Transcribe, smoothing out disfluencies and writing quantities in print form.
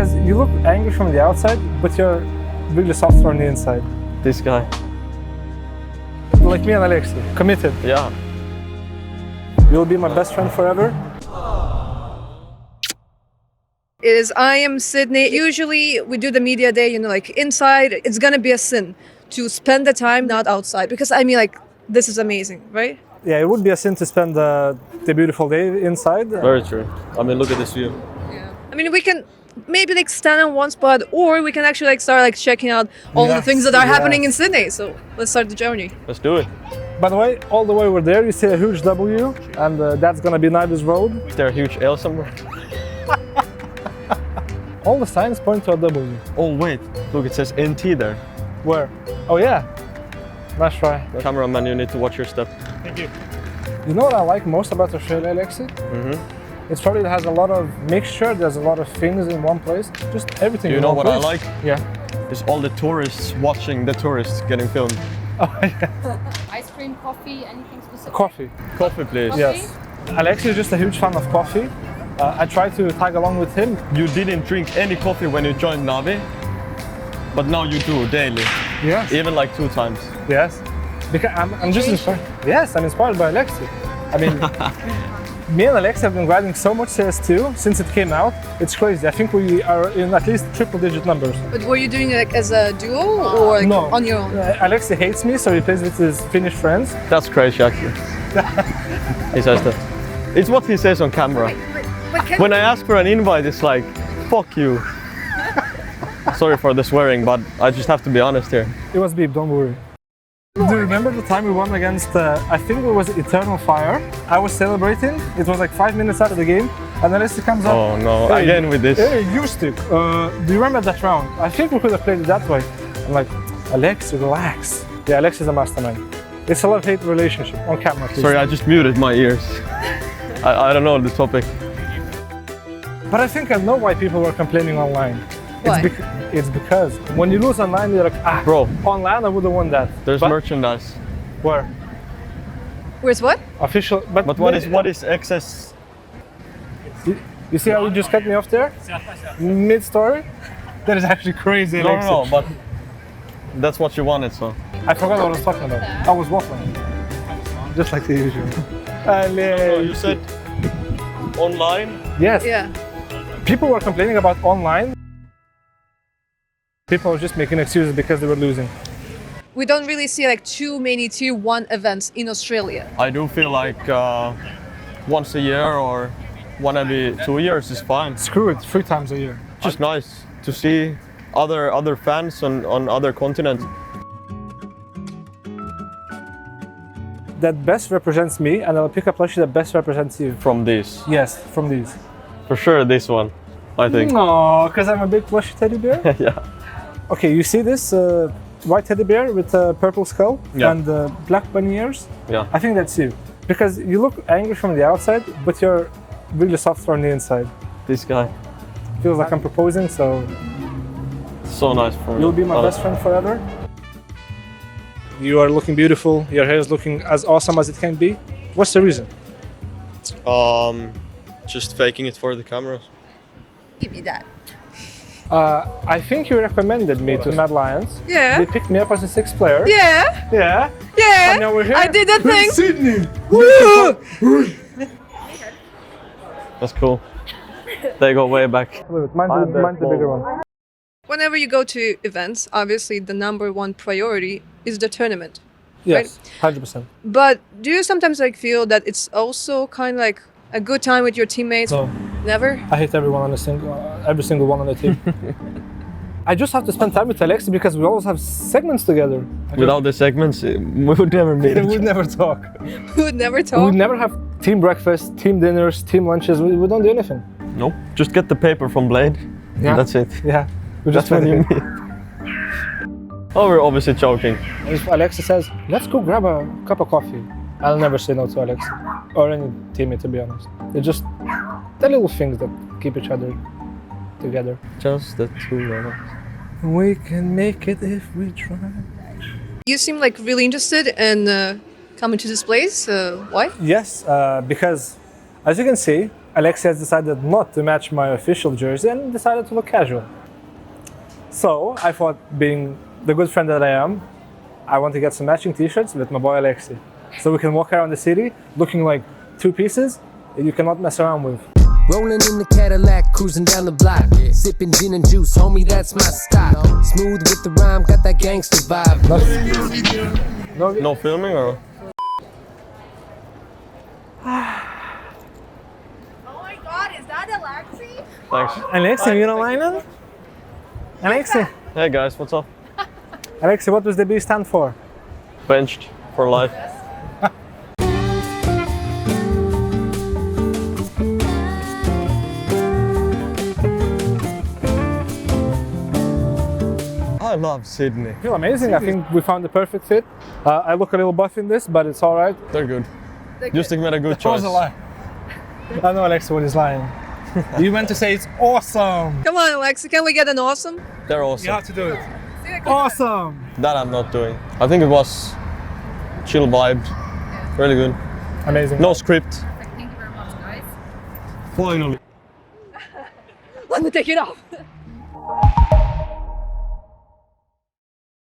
Because you look angry from the outside, but you're really soft on the inside. This guy. Like me and Aleksib, committed. Yeah. You'll be my best friend forever. I am Sydney. Usually we do the media day, like inside. It's gonna be a sin to spend the time not outside because this is amazing, right? Yeah, it would be a sin to spend the beautiful day inside. Very true. I mean, look at this view. Yeah. We can maybe stand on one spot, or we can actually start checking out all the things that are happening in Sydney. So let's start the journey. Let's do it. By the way, all the way over there, you see a huge W, and that's gonna be Navi's road. Is there a huge L somewhere? All the signs point to a W. Oh wait, look, it says NT there. Where? Oh yeah. Nice try. Cameraman, you need to watch your step. Thank you. You know what I like most about Australia, Aleksib? It's probably has a lot of mixture, there's a lot of things in one place. Just everything. You know what I like? Yeah. Is all the tourists watching the tourists getting filmed. Oh yeah. Ice cream, coffee, anything specific? Coffee. Coffee, please. Coffee? Yes. Aleksib is just a huge fan of coffee. I try to tag along with him. You didn't drink any coffee when you joined Navi, but now you do daily. Yes. Even like 2 times. Yes. Because I'm just inspired. Yes, I'm inspired by Aleksib. I mean, me and Aleksib have been grinding so much CS2 since it came out. It's crazy. I think we are in at least triple-digit numbers. But were you doing it as a duo or No. on your own? Aleksib hates me, so he plays with his Finnish friends. That's crazy, actually. He says that. It's what he says on camera. When I ask for an invite, it's like, fuck you. Sorry for the swearing, but I just have to be honest here. It was beep, don't worry. Do you remember the time we won against, I think it was Eternal Fire? I was celebrating, it was like 5 minutes out of the game, and Aleksib comes up. Oh no, Hey, again with this. Hey, you stick. Do you remember that round? I think we could have played it that way. I'm like, Aleksib, relax. Yeah, Aleksib is a mastermind. It's a love-hate relationship, on camera please. Sorry, I just muted my ears. I don't know the topic. But I think I know why people were complaining online. Why? It's because when you lose online, you're like, Bro, online I would have won that. there's But merchandise. where? Where's what? Official, But what is excess? You see how you just cut me off there? Mid-story? That is actually crazy. No, Aleksib. no, but that's what you wanted, so. I forgot what I was talking about. I was waffling. Just like the usual. So you said online? Yes. Yeah. People were complaining about online. People were just making excuses because they were losing. We don't really see too many tier 1 events in Australia. I do feel like once a year or one every 2 years is fine. Screw it, 3 times a year. Just nice to see other fans on other continents. That best represents me, and I'll pick a plushie that best represents you. From this. Yes, from these. For sure this one, I think. No, because I'm a big plushie teddy bear. Yeah. Okay, you see this white teddy bear with a purple skull Yeah. and black bunny ears? Yeah. I think that's you. Because you look angry from the outside, but you're really soft on the inside. This guy. Feels like I'm proposing, so So nice for me. you'll be my best friend forever. You are looking beautiful, your hair is looking as awesome as it can be. What's the reason? Just faking it for the cameras. Give me that. I think you recommended me to Mad Lions. Yeah. They picked me up as a 6th player. Yeah. Yeah. Yeah. And now we're here. I did that with thing. Sydney. That's cool. They go way back. Mine's the bigger one. Whenever you go to events, obviously the #1 priority is the tournament. Yes, 100%. But do you sometimes feel that it's also kind of a good time with your teammates? No, Never? I hate everyone on every single one on the team. I just have to spend time with Aleksib because we always have segments together. Without the segments, we would never meet. We would never talk. We would never We talk? would never have team breakfast, team dinners, team lunches. We don't do anything. Nope. Just get the paper from Blade. Yeah. That's it. Yeah. We That's when you meet. Oh, we're obviously joking. If Aleksib says, let's go grab a cup of coffee, I'll never say no to Aleksib. Or any teammate, to be honest. They're just the little things that keep each other together. Just the two of us. We can make it if we try. You seem really interested in coming to this place. Why? Yes, because as you can see, Aleksib has decided not to match my official jersey and decided to look casual. So I thought, being the good friend that I am, I want to get some matching t-shirts with my boy Aleksib. So we can walk around the city looking like two pieces that you cannot mess around with. Rolling in the Cadillac, cruising down the block. Sipping gin and juice, homie, that's my style. Smooth with the rhyme, got that gangster vibe. No filming or? Oh my god, is that Aleksib? Thanks. Aleksib, you don't mind it? Aleksib. Hey guys, what's up? Aleksib, what does the B stand for? Benched for life. I love Sydney. I feel amazing. I think we found the perfect fit. I look a little buff in this, but it's all right. They're good. Just made a good choice. lie. I know Aleksib what is lying. You meant to say it's awesome. Come on, Aleksib, can we get an awesome? They're awesome. You have to do it. Awesome. That I'm not doing. I think it was chill vibes. Really good. Amazing. No script. Thank you very much, guys. Finally. Let me take it off.